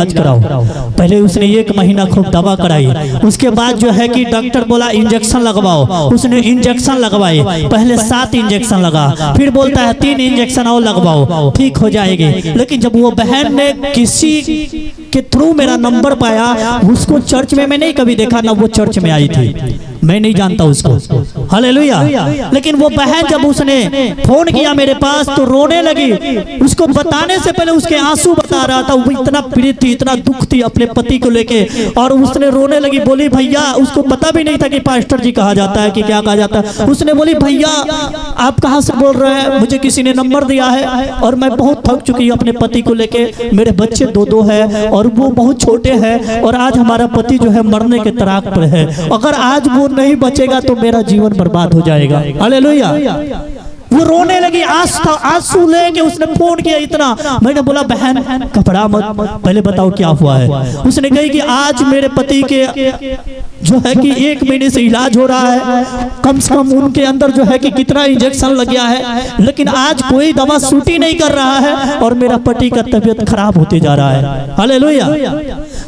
इलाज कराओ। पहले उसने 1 महीना खूब दवा कराई, उसके बाद जो है कि डॉक्टर बोला इंजेक्शन लगवाओ, उसने इंजेक्शन लगवाए, पहले 7 इंजेक्शन लगा, फिर बोलता है 3 इंजेक्शन और लगवाओ ठीक हो जाएगी। लेकिन जब वो बहन ने किसी के थ्रू मेरा नंबर पाया, उसको चर्च में मैं नहीं कभी देखा, ना वो चर्च में आई थी, मैं नहीं जानता उसको, हालेलुया। लेकिन वो बहन जब उसने फोन किया मेरे पास तो रोने लगी। उसको बताने से पहले उसके आंसू बता रहा था, वो इतना पीड़ित थी, इतना दुख थी अपने पति को लेके, और उसने रोने लगी। बोली भैया, उसको पता भी नहीं था कि पास्टर जी कहा जाता है कि क्या कहा जाता है। उसने बोली भैया आप कहाँ से बोल रहे हैं, मुझे किसी ने नंबर दिया है और मैं बहुत थक चुकी हूँ अपने पति को लेके, मेरे बच्चे 2 है और वो बहुत छोटे हैं, और आज हमारा पति जो है मरने के तराक पर है, अगर आज वो नहीं बचेगा तो मेरा जीवन बर्बाद हो जाएगा। हालेलुया। वो रोने लगी, आंसू लेके उसने फोन किया इतना। मैंने बोला बहन घबरा मत, पहले बताओ क्या हुआ है। उसने कही कि आज मेरे पति के जो है कि 1 महीने से इलाज हो रहा है, कम से कम उनके अंदर जो है कि कितना इंजेक्शन लग गया है, लेकिन आज कोई दवा सूट ही नहीं कर रहा है और मेरा पति का तबीयत खराब होते जा रहा है। हालेलुया।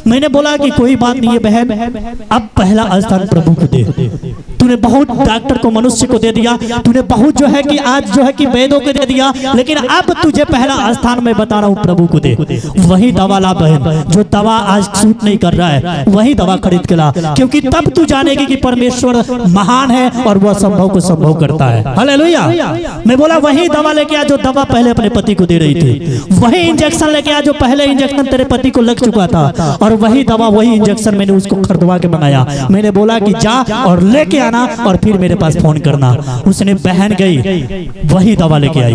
मैंने बोला कि कोई बात नहीं है बहन, अब पहला स्थान प्रभु को दे। तूने बहुत डॉक्टर को, मनुष्य को दे दिया, तूने बहुत जो है कि आज जो है कि वैद्यों को दे दिया, लेकिन अब तुझे पहला स्थान मैं बता रहा हूँ प्रभु को दे। वही दवा ला बहन, जो दवा आज सूट नहीं कर रहा है वही दवा खरीद के ला, क्योंकि तब तू जानेगी कि परमेश्वर महान है और वह संभव को संभव करता है। हालेलुया। मैं बोला वही दवा लेके आ जो दवा पहले अपने पति को दे रही थी, वही इंजेक्शन लेके आ जो पहले इंजेक्शन तेरे पति को लग चुका था, और वही दवा वही इंजेक्शन मैंने उसको खरीदवा के मंगाया। मैंने बोला कि जा और लेके आना और फिर मेरे पास फोन करना। उसने बहन गई, वही दवा लेके आई,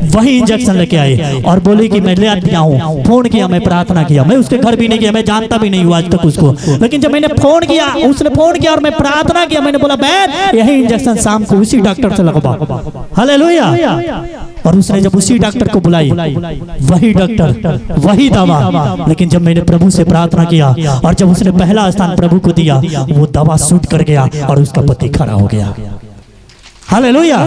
वही इंजेक्शन लेके आई और बोली कि मैं ले आया हूँ। फोन किया, मैं प्रार्थना किया, मैं उसके घर भी नहीं गया, मैं जानता भी नहीं हुआ आज तक उसको, लेकिन जब मैंने फोन किया, उसने फोन किया और मैं प्रार्थना किया, मैंने बोला बहन यही इंजेक्शन शाम को उसी डॉक्टर से लगवा। हालेलुया। और उसने जब उसी डॉक्टर को बुलाई, वही डॉक्टर वही दवा, लेकिन जब मैंने प्रभु से प्रार्थना किया और जब उसने पहला स्थान प्रभु को दिया, वो दवा सूट कर गया और उसका पति खड़ा हो गया। हालेलुया।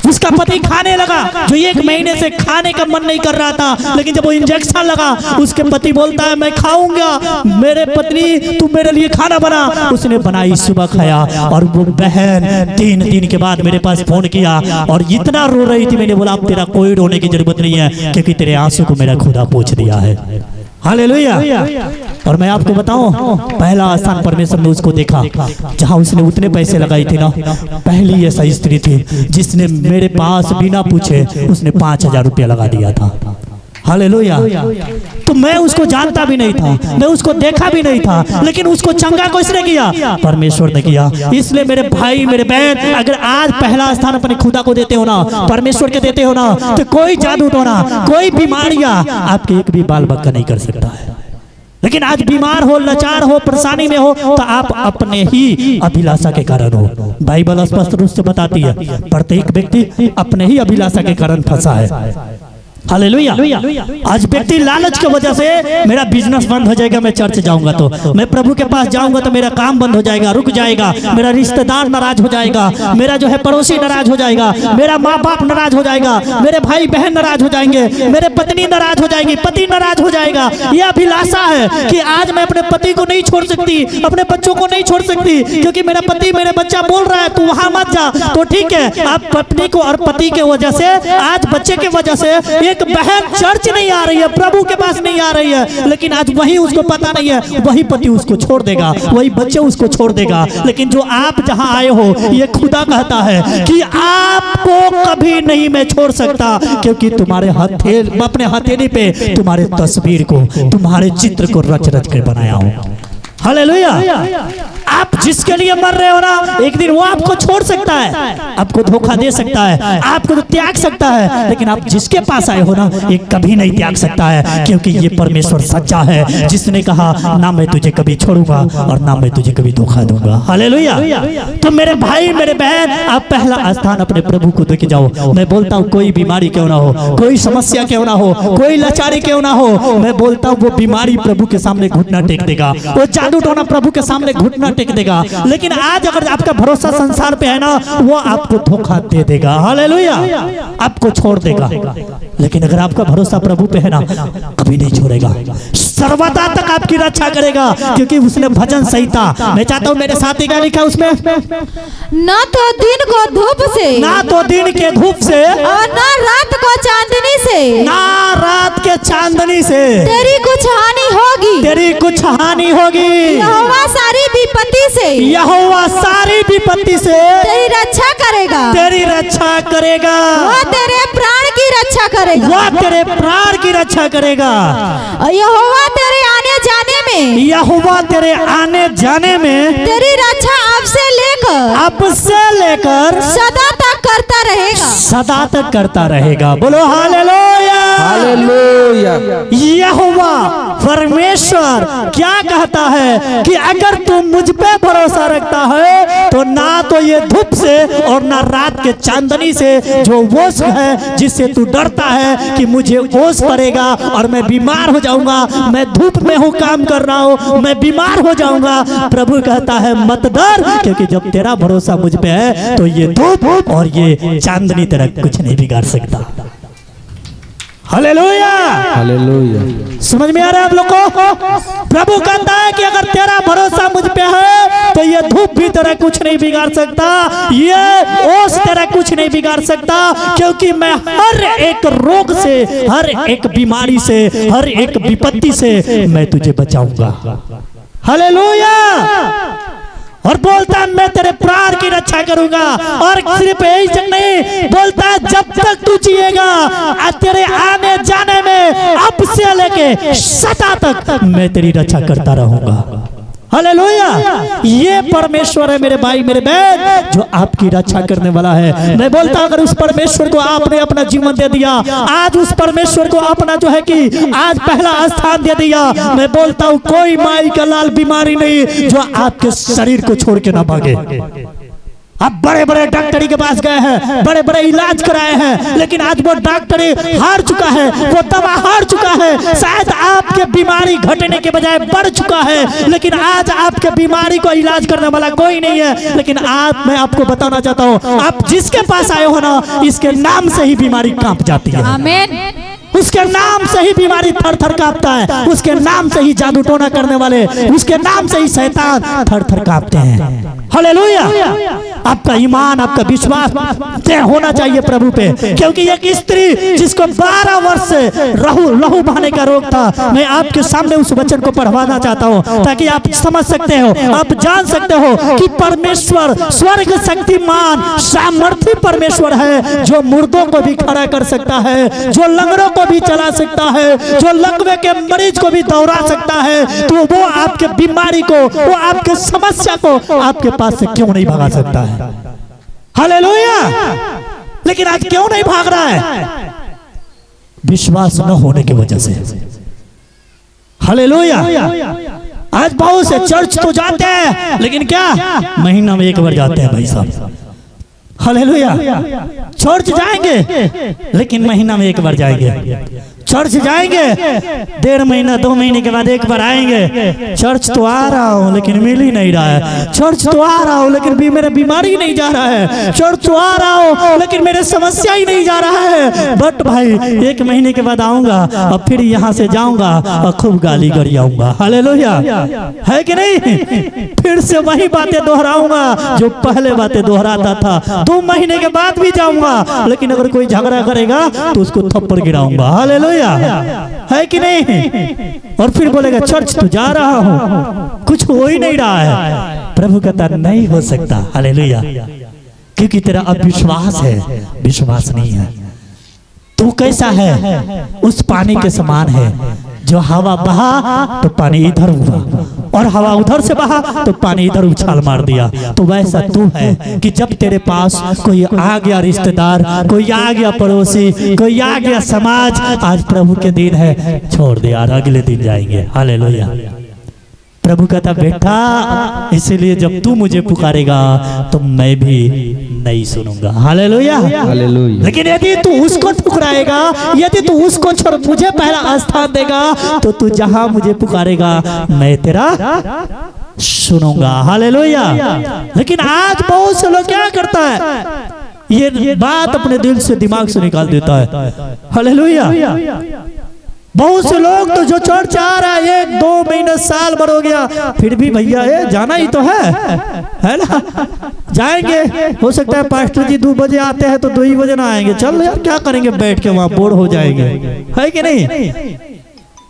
उसका पति खाने लगा, जो 1 महीने से खाने का मन नहीं कर रहा था, लेकिन जब वो इंजेक्शन लगा उसके पति बोलता है मैं खाऊंगा, मेरे पत्नी तू मेरे लिए खाना बना। उसने बनाई, सुबह खाया, और वो बहन 3 दिन के बाद मेरे पास फोन किया और इतना रो रही थी। मैंने बोला अब तेरा कोई रोने की जरूरत नहीं है, क्योंकि तेरे आंसू को मेरा खुदा पोंछ दिया है। हालेलुया। और मैं आपको बताऊं, पहला स्थान परमेश्वर ने उसको देखा जहां उसने उतने पैसे लगाई थी ना। पहली ऐसा स्त्री थी जिसने मेरे पास बिना पूछे उसने 5000 रुपया लगा दिया था। हालेलुया। तो मैं उसको जानता भी नहीं था, मैं उसको देखा भी नहीं था, लेकिन उसको चंगा किसने किया? परमेश्वर ने किया। इसलिए मेरे भाई मेरे बहन, अगर आज पहला स्थान अपने खुदा को देते हो ना, परमेश्वर के देते हो ना, तो कोई जादू टोना, कोई बीमारियां आपके एक भी बाल बच्चा नहीं कर सकता है। लेकिन आज बीमार हो, लाचार हो, परेशानी में हो, तो आप अपने ही अभिलाषा के कारण हो। बाइबल स्पष्ट रूप से बताती है प्रत्येक व्यक्ति अपने ही अभिलाषा के कारण फंसा है। हालेलुया। आज व्यक्ति लालच की वजह से मेरा बिजनेस बंद हो जाएगा, मैं चर्च जाऊंगा तो, मैं प्रभु के पास जाऊंगा तो मेरा काम बंद हो जाएगा, रुक जाएगा, मेरा रिश्तेदार नाराज हो जाएगा, मेरा जो है पड़ोसी नाराज हो जाएगा, मेरा माँ बाप नाराज हो जाएगा, मेरे भाई बहन नाराज हो जाएंगे, मेरे पत्नी नाराज हो जाएगी, पति नाराज हो जाएगा। यह अभिलाषा है कि आज मैं अपने पति को नहीं छोड़ सकती, अपने बच्चों को नहीं छोड़ सकती, क्योंकि मेरा पति मेरे बच्चा बोल रहा है तू वहां मत जा, तो ठीक है। अब पत्नी को और पति के वजह से, आज बच्चे के वजह से एक बहन चर्च नहीं आ रही है, प्रभु के पास नहीं आ रही है, लेकिन आज वही उसको पता नहीं है, वही पति उसको छोड़ देगा, वही बच्चे उसको छोड़ देगा। लेकिन जो आप जहां आए हो, ये खुदा कहता है कि आपको कभी नहीं मैं छोड़ सकता, क्योंकि तुम्हारे अपने हथेली पे तुम्हारे तस्वीर को, तुम्हारे चित्र को रच रच कर बनाया हूं। हालेलुया। आप जिसके लिए मर रहे हो ना, एक दिन वो आपको छोड़ सकता है, आपको धोखा दे सकता है, आपको तो त्याग सकता है, लेकिन आप जिसके पास आए हो ना, ये कभी नहीं त्याग सकता है, क्योंकि ये परमेश्वर सच्चा है, जिसने कहा ना मैं तुझे कभी छोड़ूंगा और ना मैं तुझे कभी धोखा दूंगा। हालेलुया। तो मेरे भाई मेरे बहन, आप पहला स्थान अपने प्रभु को देके जाओ। मैं बोलता हूँ कोई बीमारी क्यों ना हो, कोई समस्या क्यों ना हो, कोई लाचारी क्यों ना हो, मैं बोलता हूँ वो बीमारी प्रभु के सामने घुटना टेक देगा, वो जादू टोना प्रभु के सामने घुटना टेक देगा। लेकिन आज अगर आपका भरोसा संसार पे है ना, वो आपको धोखा दे देगा, हालेलुया, आपको छोड़ देगा। लेकिन अगर आपका भरोसा प्रभु पे है ना, कभी नहीं छोड़ेगा, सर्वदा तक आपकी रक्षा करेगा, क्योंकि उसने भजन संहिता, मैं चाहता हूँ मेरे साथ ही क्या लिखा उसमें, ना तो दिन को धूप से, ना तो दिन के धूप से, और ना रात को चांदनी से, ना रात के चांदनी से तेरी कुछ हानि होगी, तेरी कुछ हानि होगी। यहोवा सारी विपत्ति से, यहोवा सारी विपत्ति से तेरी रक्षा करेगा, तेरी रक्षा करेगा, वह तेरे प्राण की रक्षा करेगा, वह तेरे प्राण की रक्षा करेगा। यहोवा तेरे आने जाने में, यहोवा तेरे आने जाने में तेरी रक्षा अब से लेकर सदा तक करता रहेगा, सदा तक करता रहेगा। बोलो हालेलुया, हालेलुया। यहोवा परमेश्वर क्या कहता है कि अगर तू मुझ पे भरोसा रखता है तो ना तो ये धूप से और ना रात के चांदनी से जो ओस है जिससे तू डरता है कि मुझे ओस पड़ेगा और मैं बीमार हो जाऊंगा, मैं धूप में हूँ, काम कर रहा हूँ, मैं बीमार हो जाऊंगा। प्रभु कहता है मत डर, क्योंकि जब तेरा भरोसा मुझ पे है तो ये धूप और ये चांदनी तेरा कुछ नहीं बिगाड़ सकता। Hallelujah, hallelujah. समझ में आ रहा है आप लोग को? प्रभु कहता है कि अगर तेरा भरोसा मुझ पे है तो ये धूप भी तेरा कुछ नहीं बिगाड़ सकता, ये ओस तेरा कुछ नहीं बिगाड़ सकता, क्योंकि मैं हर एक रोग से, हर एक बीमारी से, हर एक विपत्ति से मैं तुझे बचाऊंगा। हालेलुया। और बोलता है मैं तेरे प्राण की रक्षा करूंगा, और सिर्फ यही तक नहीं बोलता है जब तक तू जिएगा तेरे आने जाने में अब से लेके सदा तक मैं तेरी रक्षा करता रहूंगा। हालेलुया। ये परमेश्वर है मेरे भाई मेरे बहन, जो आपकी रक्षा करने वाला है। मैं बोलता हूं अगर उस परमेश्वर को आपने अपना जीवन दे दिया, आज उस परमेश्वर को अपना जो है कि आज पहला स्थान दे दिया, मैं बोलता हूं कोई माई का लाल बीमारी नहीं जो आपके शरीर को छोड़ के ना भागे। आप बड़े बड़े डॉक्टरी के पास गए हैं, बड़े बड़े इलाज कराए हैं, लेकिन आज वो डॉक्टरी हार चुका है, वो दवा हार चुका है। शायद आपके बीमारी घटने के बजाय बढ़ चुका है, लेकिन आज आपके बीमारी को इलाज करने वाला कोई नहीं है। लेकिन आज मैं आपको बताना चाहता हूँ, आप जिसके पास आए हो ना, इसके नाम से ही बीमारी कांप जाती है। आमीन। उसके नाम से ही बीमारी थर थर कांपता है, उसके नाम से ही जादू टोना करने वाले, उसके नाम से ही शैतान थर थर कांपते हैं। हालेलुया। आपका ईमान, आपका विश्वास होना चाहिए प्रभु पे, क्योंकि एक स्त्री जिसको 12 वर्ष से लहू बहाने का रोग था, मैं आपके सामने उस वचन को पढ़वाना चाहता हूँ ताकि आप समझ सकते हो, आप जान सकते हो कि परमेश्वर स्वर्ग शक्तिमान सामर्थी परमेश्वर है, जो मुर्दों को भी खड़ा कर सकता है, जो लंगड़ों को भी चला सकता है, जो लकवे के मरीज को भी दौड़ा सकता है। तो वो आपके बीमारी को, वो आपके समस्या को आपके पास से क्यों नहीं भगा सकता है? हालेलुया। लेकिन आज क्यों नहीं भाग रहा है? विश्वास न होने की वजह से। हालेलुया। आज बहुत से चर्च तो जाते हैं, लेकिन क्या महीना में एक बार जाते हैं भाई साहब। हालेलुया। चर्च जाएंगे लेकिन महीना में एक बार जाएंगे, चर्च जाएंगे 1.5 महीना 2 महीने के बाद एक बार आएंगे। चर्च तो आ रहा हूँ लेकिन मिल ही नहीं रहा है, चर्च तो आ रहा हूँ लेकिन मेरा बीमारी नहीं जा रहा है, चर्च तो आ रहा हूँ लेकिन मेरे समस्या ही नहीं जा रहा है। बट भाई 1 महीने के बाद आऊंगा और फिर यहाँ से जाऊंगा और खूब गाली गरियाऊंगा। हालेलुया, है कि नहीं? फिर से वही बातें दोहराऊंगा जो पहले बातें दोहराता था। 2 महीने के बाद भी जाऊंगा, लेकिन अगर कोई झगड़ा करेगा तो उसको थप्पड़ गिराऊंगा। हालेलुया, है कि नहीं? और फिर बोलेगा चर्च तो जा रहा हूं, कुछ हो ही नहीं रहा है। प्रभु कहता नहीं हो सकता। हालेलुया। क्योंकि तेरा अविश्वास है, विश्वास नहीं है। तू कैसा है? उस पानी के समान है, जो हवा बहा तो पानी इधर हुआ और हवा उधर से बहा तो पानी इधर उछाल मार दिया। तो वैसा तू है कि जब तेरे पास कोई आ गया रिश्तेदार, कोई आ गया पड़ोसी, कोई आ गया समाज, आज प्रभु के दिन है, छोड़ दे यार, अगले दिन जाएंगे। हालेलुया। प्रभु कहता बेटा, इसीलिए जब तू मुझे पुकारेगा तो मैं भी नहीं सुनूंगा। Hallelujah, hallelujah. लेकिन यदि तू उसको ठुकराएगा, यदि तू उसको छोड़ मुझे पहला स्थान देगा, तो तू जहां मुझे पुकारेगा मैं तेरा सुनूंगा। हालेलुया। लेकिन आज बहुत से लोग क्या करता है, ये बात अपने दिल से दिमाग से निकाल देता है। हालेलुया। बहुत से लोग तो जो चर्च आ रहा है 1-2 महीने साल भर हो गया, फिर भी भैया ये जाना ही तो है ना, जाएंगे। हो सकता है पास्टर जी 2 बजे आते हैं तो 2 ही बजे ना आएंगे, चल यार क्या करेंगे बैठ के वहां, बोर हो जाएंगे, है कि नहीं।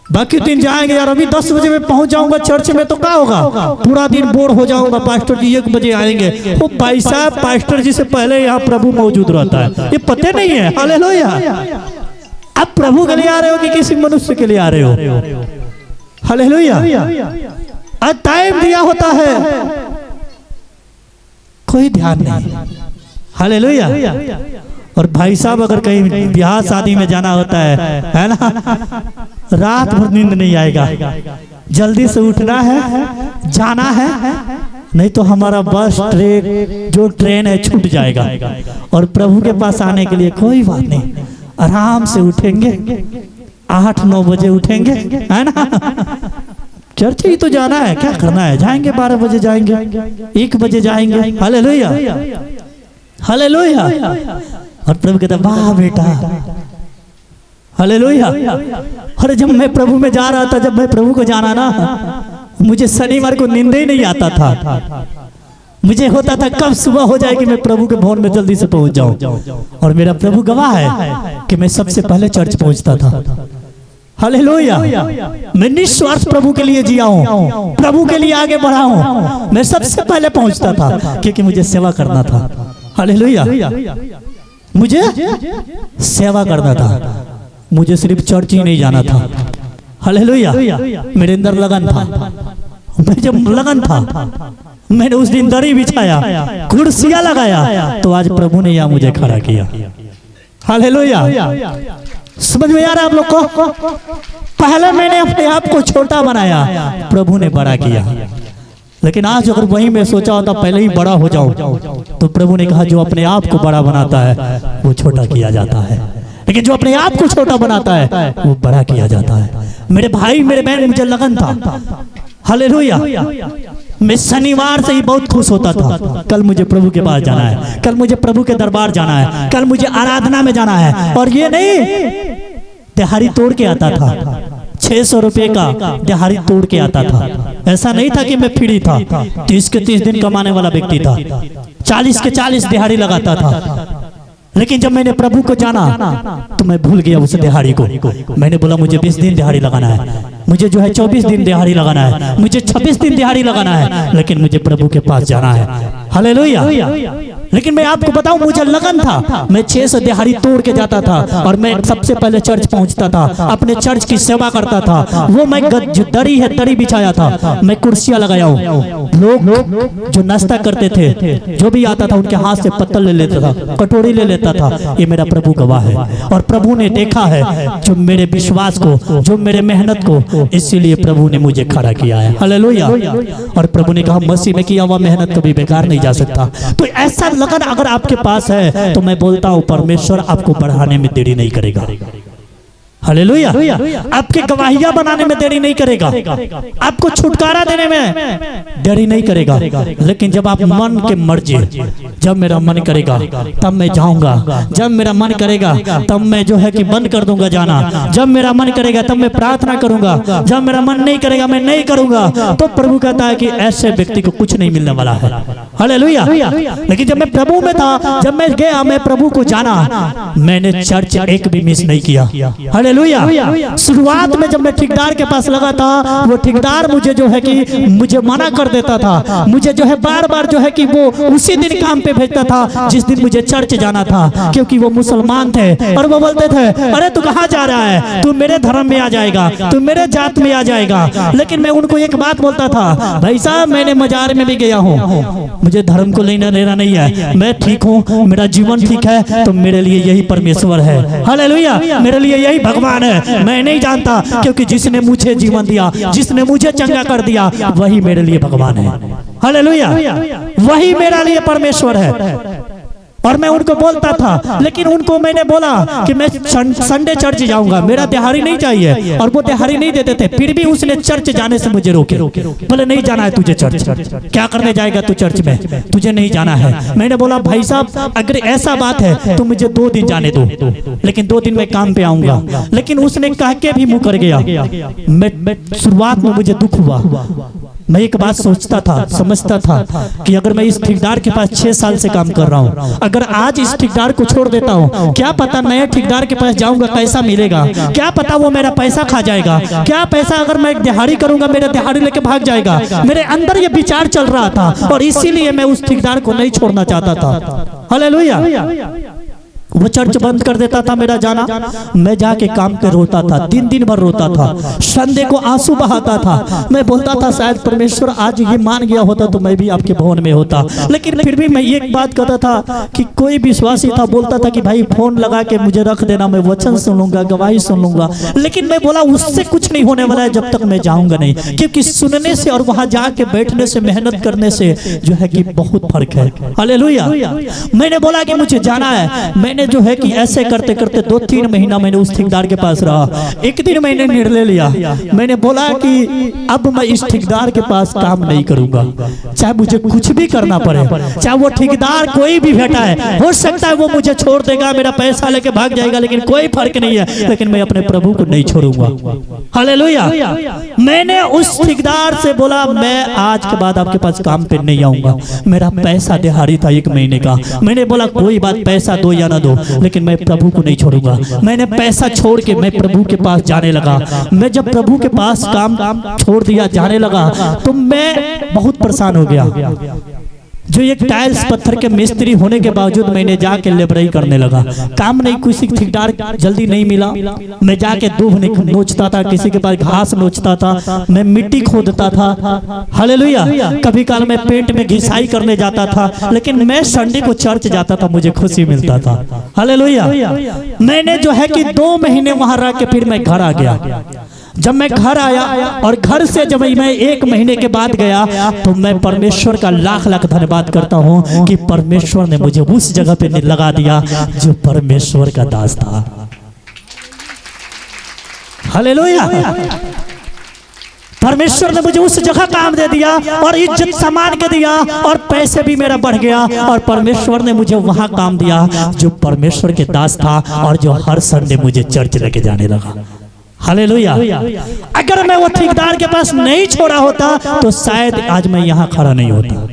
बाकी दिन जाएंगे यार, अभी 10 बजे में पहुंच जाऊंगा चर्च में तो क्या होगा, पूरा दिन बोर हो जाऊंगा, पास्टर जी 1 बजे आएंगे। वो भाई साहब पास्टर जी से पहले यहाँ प्रभु मौजूद रहता है, ये पते नहीं है। हालेलुया। अब प्रभु के लिए आ रहे हो कि किसी मनुष्य के लिए आ रहे हो। हालेलुया। आज टाइम दिया होता है, कोई ध्यान नहीं। हालेलुया। और भाई साहब अगर कहीं ब्याह शादी में जाना होता है ना, रात भर नींद नहीं आएगा, जल्दी से उठना है, जाना है, नहीं तो हमारा बस ट्रेन है छूट जाएगा। और प्रभु के पास आने के लिए कोई बात नहीं, आराम से उठेंगे, 8-9 बजे उठेंगे, है ना, चर्च ही तो जाना है, क्या करना है, जाएंगे 12 बजे जाएंगे, 1 बजे जाएंगे। हालेलुया। हालेलुया। और प्रभु कहता वाह बेटा। हालेलुया। अरे जब मैं प्रभु में जा रहा था, जब मैं प्रभु को जाना ना, मुझे शनिवार को नींद ही नहीं आता था। मुझे होता था कब सुबह हो जाए कि मैं प्रभु के भवन में जल्दी से पहुंच जाऊं। और मेरा प्रभु गवाह है कि मैं सबसे पहले चर्च पहुंचता था। हालेलुया। मैं निस्वार्थ प्रभु के लिए जिया हूं, प्रभु के लिए आगे बढ़ा हूं। मैं सबसे पहले पहुंचता था क्योंकि मुझे सेवा करना था। हालेलुया। मुझे सेवा करना था, मुझे सिर्फ चर्च ही नहीं जाना था। हालेलुया। मेरे अंदर लगन था, मैं जब लगन था, मैंने उस दिन दरी बिछाया, कुर्सियां लगाया, तो आज प्रभु ने यहाँ मुझे खड़ा किया। हालेलुया। समझ में आ रहा है आप लोग को। पहले मैंने अपने आप को छोटा बनाया, प्रभु ने बड़ा किया। लेकिन आज अगर वही मैं सोचा होता पहले ही बड़ा हो जाऊं, तो प्रभु ने कहा जो अपने आप को बड़ा बनाता है वो छोटा किया जाता है, लेकिन जो अपने आप को छोटा बनाता है वो बड़ा किया जाता है। मेरे भाई मेरे बहन, मुझे लगन था। हालेलुया। मैं शनिवार से ही बहुत खुश होता था, कल मुझे प्रभु के पास जाना है, कल मुझे प्रभु के दरबार जाना है, कल मुझे आराधना में जाना है। और ये नहीं दिहाड़ी तोड़ के आता था, 600 रुपए का दिहाड़ी तोड़ के आता था। ऐसा नहीं था कि मैं फ्री था, 30 के 30 दिन कमाने वाला व्यक्ति था, 40 के 40 दिहाड़ी लगाता था। लेकिन जब मैंने प्रभु को जाना तो मैं भूल गया उस दिहाड़ी को। मैंने बोला मुझे 20 दिन दिहाड़ी लगाना है, मुझे जो है 24 दिन दिहाड़ी लगाना है, मुझे 26 दिन दिहाड़ी लगाना है, लेकिन मुझे प्रभु के पास जाना है। हालेलुया। लेकिन मैं आपको बताऊं, मुझे लगन था, मैं 600 दिहाड़ी तोड़ के जाता था और मैं सबसे पहले चर्च पहुंचता था, अपने चर्च की सेवा करता था। वो मैं जो दरी है दरी बिछाया था, मैं कुर्सियां लगाया हूं। लोग जो नाश्ता करते थे, जो भी आता था उनके हाथ से पत्तल ले लेता था, कटोरी ले लेता था। ये मेरा प्रभु गवाह है। और प्रभु ने देखा है जो मेरे विश्वास को, जो मेरे मेहनत को, इसीलिए प्रभु ने मुझे खड़ा किया है। हालेलुया। और प्रभु ने कहा मसीह में किया हुआ मेहनत कभी बेकार नहीं जा सकता। तो ऐसा लगन अगर आपके पास है तो मैं बोलता हूं परमेश्वर आपको बढ़ाने में देरी नहीं करेगा। हालेलुया। आपके गवाहियां बनाने में देरी नहीं करेगा, आपको छुटकारा देने में देरी नहीं करेगा। लेकिन जब आप मन के मर्जी, जब मेरा मन करेगा तब मैं जाऊंगा, जब मेरा मन करेगा तब मैं जो है कि बंद कर दूंगा जाना, जब मेरा मन करेगा तब मैं प्रार्थना करूंगा, जब मेरा मन नहीं करेगा मैं नहीं करूंगा। तो प्रभु कहता है कि ऐसे व्यक्ति को कुछ नहीं मिलने वाला है। हालेलुया। लेकिन जब मैं प्रभु में था, जब मैं गया, मैं प्रभु को जाना, मैंने चर्च एक भी मिस नहीं किया। हालेलुया। शुरुआत में जब मैं ठेकेदार के पास लगा था, वो ठेकेदार मुझे जो है कि मुझे मना कर देता था, मुझे जो है बार बार जो है कि वो उसी दिन काम पे भेजता था जिस दिन मुझे चर्च जाना था, क्योंकि वो मुसलमान थे। और वो बोलते थे अरे तू कहाँ जा रहा है, तू मेरे धर्म में आ जाएगा, तू मेरे जात में आ जाएगा। लेकिन मैं उनको एक बात बोलता था, भाई साहब मैंने मजार में भी गया हूँ, मुझे धर्म को लेना देना नहीं है, मैं ठीक हूँ, मेरा जीवन ठीक है, तो मेरे लिए यही परमेश्वर है। हालेलुया। मेरे लिए यही भगवान है। मैं नहीं जानता, क्योंकि जिसने मुझे जीवन दिया, जिसने मुझे चंगा कर दिया, वही मेरे लिए भगवान है। हालेलुया। वही मेरा लिए परमेश्वर है। और मैं उनको बोलता था, लेकिन उनको मैंने बोला कि मैं संडे चर्च जाऊंगा, मेरा दिहाड़ी नहीं चाहिए, और वो दिहाड़ी नहीं देते थे। फिर भी उसने चर्च जाने से मुझे रोके। बोले नहीं जाना है तुझे चर्च, क्या करने जाएगा तू चर्च में, तुझे नहीं जाना है। मैंने बोला भाई साहब अगर ऐसा बात है तो मुझे 2 दिन जाने दो, लेकिन 2 दिन में काम पे आऊंगा। लेकिन उसने कह के भी मुकर गया। मैं शुरुआत में मुझे दुख हुआ। मैं एक बात सोचता था, समझता था कि अगर मैं इस ठेकेदार के पास 6 साल से काम कर रहा हूँ, अगर आज इस ठेकेदार को छोड़ देता हूँ, क्या पता नए ठेकेदार के पास जाऊंगा कैसा मिलेगा, क्या पता वो मेरा पैसा खा जाएगा, क्या पैसा अगर मैं दिहाड़ी करूंगा मेरा दिहाड़ी लेके भाग जाएगा। मेरे अंदर ये विचार चल रहा था और इसीलिए मैं उस ठेकेदार को नहीं छोड़ना चाहता था। हालेलुया। वो चर्च बंद कर देता था मेरा जाना, मैं जाके काम पे रोता था, दिन भर रोता था, संडे को आंसू बहाता था। मैं बोलता था शायद परमेश्वर आज ये मान गया होता तो मैं भी आपके भवन में होता। लेकिन फिर भी मैं एक बात कहता था कि कोई विश्वासी था, बोलता था कि भाई फोन लगा के मुझे रख देना, मैं वचन सुन लूंगा, गवाही सुन लूंगा। लेकिन मैं बोला उससे कुछ नहीं होने वाला है जब तक मैं जाऊंगा नहीं, क्योंकि सुनने से और वहां जाके बैठने से, मेहनत करने से जो है कि बहुत फर्क है। हालेलुया। मैंने बोला कि मुझे जाना है। मैंने जो है कि ऐसे करते करते 2-3 महीना मैंने उस ठेकेदार के पास रहा। एक दिन मैंने निर्णय लिया, मैंने बोला कि अब मैं इस ठेकेदार के पास काम नहीं करूंगा, चाहे मुझे कुछ भी करना पड़े, चाहे वो ठेकेदार कोई भी भेटा है, हो सकता है वो मुझे छोड़ देगा, मेरा पैसा लेके भाग जाएगा, लेकिन कोई फर्क नहीं है, लेकिन मैं अपने प्रभु को नहीं छोड़ूंगा। हालेलुया। मैंने उस ठेकेदार से बोला मैं आज के बाद आपके पास काम पे नहीं आऊंगा। मेरा पैसा दिहाड़ी था 1 महीने का। मैंने बोला कोई बात, पैसा दो या ना दो, लेकिन मैं प्रभु को नहीं छोड़ूंगा। मैंने पैसा छोड़ के मैं प्रभु के पास जाने लगा। मैं जब प्रभु के पास काम छोड़ दिया, जाने लगा, तो मैं बहुत परेशान हो गया। जो एक टाइल्स पत्थर के मिस्त्री होने के बावजूद मैंने जाके लेबराई करने लगा। काम नहीं, किसी ठेकेदार जल्दी नहीं मिला, मैं जाके दूब नोचता था, किसी के पास घास नोचता था, मैं मिट्टी खोदता था। हालेलुया। कभी काल मैं पेट में घिसाई करने जाता था, लेकिन मैं संडे को चर्च जाता था, मुझे खुशी मिलता था। हालेलुया। मैंने जो है कि 2 महीने वहां रह के फिर मैं घर आ गया। जब मैं घर आया और घर से जब मैं 1 महीने के बाद गया, तो मैं परमेश्वर का लाख लाख धन्यवाद करता हूं कि परमेश्वर ने मुझे उस जगह पे लगा दिया जो परमेश्वर का दास था। हालेलुया। परमेश्वर ने मुझे उस जगह काम दे दिया और इज्जत सम्मान के दिया और पैसे भी मेरा बढ़ गया, और परमेश्वर ने मुझे वहां काम दिया जो परमेश्वर के दास था और जो हर संडे मुझे चर्च लेके जाने लगा। हालेलुया। अगर मैं वो ठेकेदार के पास नहीं छोड़ा होता तो शायद आज मैं यहाँ खड़ा नहीं होता।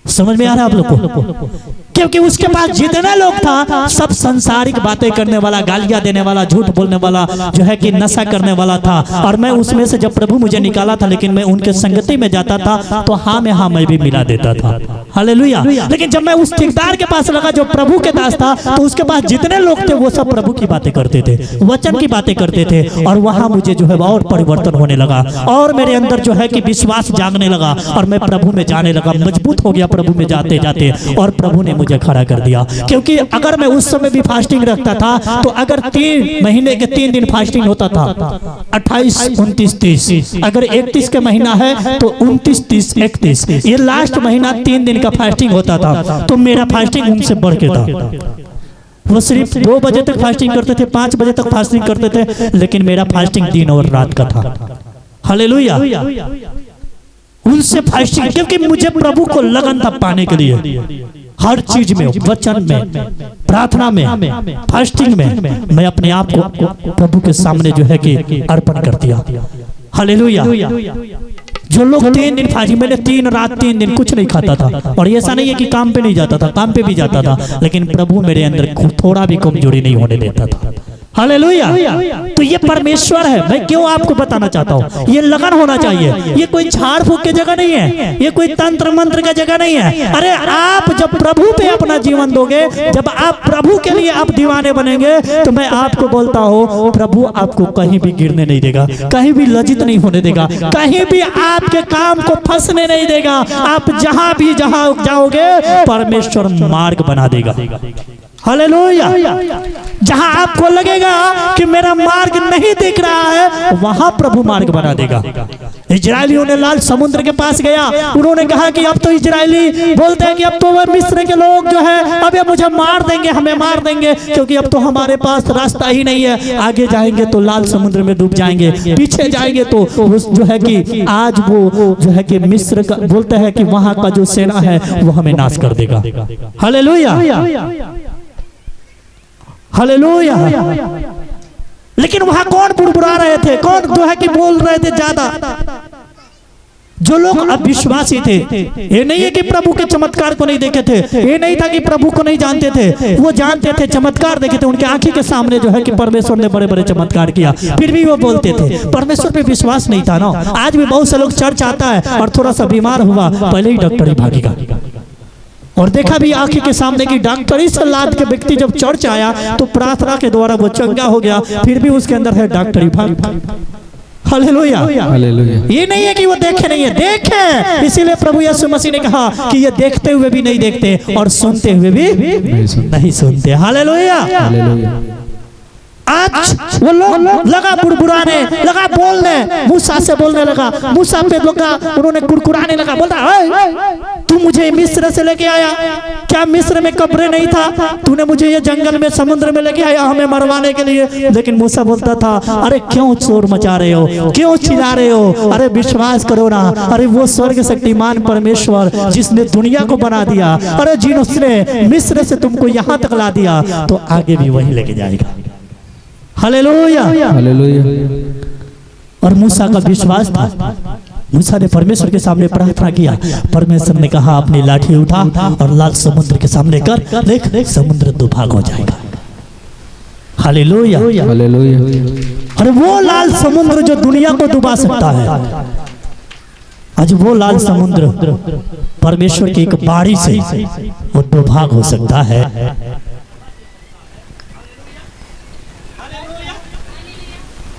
समझ में आ रहा है आप लोग को? क्योंकि उसके पास जितने लोग था सब सांसारिक बातें करने वाला, गालियां देने वाला, झूठ बोलने वाला, जो है कि नशा करने वाला था। और मैं उसमें से जब प्रभु मुझे निकाला था, लेकिन मैं उनके संगति में जाता था तो हाँ में हाँ मैं भी मिला देता था। हालेलुया। लेकिन जब मैं उस ठेकेदार के पास लगा जो प्रभु के दास था, तो उसके पास जितने लोग थे वो सब प्रभु की बातें करते थे, वचन की बातें करते थे, और वहां मुझे जो है और परिवर्तन होने लगा और मेरे अंदर जो है कि विश्वास जागने लगा और मैं प्रभु में जाने लगा, मजबूत हो गया प्रभु में जाते जाते, और प्रभु ने मुझे खड़ा कर दिया। क्योंकि अगर मैं उस समय भी फास्टिंग रखता था तो अगर 3 महीने के 3 दिन फास्टिंग होता था, 28, 29, 30, अगर 31 का महीना है तो 29, 30, 31, ये लास्ट महीना 3 दिन का फास्टिंग होता था, तो मेरा फास्टिंग उनसे बढ़ के था। वो सिर्फ 2 बजे तक फास्टिंग करते थे, 5 बजे तक फास्टिंग करते थे, लेकिन मेरा फास्टिंग दिन और रात का था। हालेलुया। उनसे फास्टिंग, क्योंकि मुझे प्रभु को लगन था पाने के लिए, हर चीज में, वचन में, प्रार्थना में, फास्टिंग में मैं अपने आप को प्रभु के सामने जो है कि अर्पण कर दिया। हालेलुया। जो लोग 3 दिन फास्टिंग, मैंने 3 रात 3 दिन कुछ नहीं खाता था, और ऐसा नहीं है कि काम पे नहीं जाता था, काम पे भी जाता था, लेकिन प्रभु मेरे अंदर थोड़ा भी कमजोरी नहीं होने देता था। हालेलुया। तो ये परमेश्वर है। मैं क्यों आपको बताना चाहता हूँ, ये लगन होना चाहिए। ये कोई झाड़ फूक की जगह नहीं है, ये कोई तंत्र मंत्र की जगह नहीं है। अरे आप जब प्रभु पे अपना जीवन दोगे, जब आप प्रभु के लिए आप दीवाने बनेंगे, तो मैं आपको बोलता हूँ प्रभु आपको कहीं भी गिरने नहीं देगा, कहीं भी लज्जित नहीं होने देगा, कहीं भी आपके काम को फंसने नहीं देगा। आप जहां भी जहां जाओगे परमेश्वर मार्ग बना देगा। हालेलुया। जहां आपको लगेगा कि मेरा मार्ग नहीं दिख रहा है, वहां प्रभु मार्ग बना देगा। इजरायलियों ने लाल समुद्र के पास गया, उन्होंने कहा कि अब तो इजरायली बोलते हैं कि अब तो वह मिस्र के लोग जो है अब ये मुझे मार देंगे, हमें मार देंगे, क्योंकि अब तो हमारे पास रास्ता ही नहीं है। आगे जाएंगे तो लाल समुद्र में डूब जाएंगे, पीछे जाएंगे तो जो है कि आज वो जो है कि मिस्र का बोलते हैं कि वहां का जो सेना है वो हमें नाश कर देगा। Hallelujah, hallelujah. लेकिन वहां कौन बुड़बुड़ा रहे थे, कौन जो है कि बोल रहे थे ज्यादा? जो लोग अविश्वासी थे। ये नहीं है कि प्रभु के चमत्कार को नहीं देखे थे, ये नहीं था कि प्रभु को नहीं जानते थे, वो जानते थे, चमत्कार देखे थे, उनके आंखी के सामने जो है कि परमेश्वर ने बड़े बड़े चमत्कार किया, फिर भी वो बोलते थे। परमेश्वर पे विश्वास नहीं था ना। आज भी बहुत से लोग चर्च आता है और थोड़ा सा बीमार हुआ, पहले ही डॉक्टर ही भागेगा। और देखा भी आंखी के सामने की डॉक्टरी से लाद के व्यक्ति जब चर्च आया तो प्रार्थना के द्वारा वो चंगा हो गया, फिर भी उसके अंदर है डॉक्टरी भाग। Hallelujah, hallelujah. ये नहीं है कि वो देखे नहीं है, देखे। इसीलिए प्रभु यीशु मसीह ने कहा कि ये देखते हुए भी नहीं देखते और सुनते हुए भी नहीं सुनते। Hallelujah, hallelujah. आज वो लोग लगा बुड़बुड़ाने, लगा बोलने, मूसा से बोलने लगा, मूसा पे लगा, उन्होंने कुड़कुड़ाने लगा, बोलता तू मुझे मिस्र से लेके आया, क्या मिस्र में कब्र नहीं था? तूने मुझे ये जंगल में समुद्र में लेके आया हमें मरवाने के लिए। लेकिन मूसा बोलता था, अरे क्यों शोर मचा रहे हो, क्यों चिल्ला रहे हो? अरे विश्वास करो ना, अरे वो स्वर्ग शक्तिमान परमेश्वर जिसने दुनिया को बना दिया, अरे जिसने मिस्र से तुमको यहाँ तक ला दिया, तो आगे भी वही लेके जाएगा। Hallelujah, hallelujah. और मूसा का विश्वास था। मूसा ने परमेश्वर के सामने प्रार्थना किया, परमेश्वर ने कहा अपनी लाठी उठा और लाल समुद्र के सामने कर, देख देख समुद्र दो भाग हो जाएगा। Hallelujah, hallelujah. अरे वो लाल समुद्र जो दुनिया को डुबा सकता है, आज वो लाल समुद्र परमेश्वर की एक बाड़ी से वो दो भाग हो सकता है।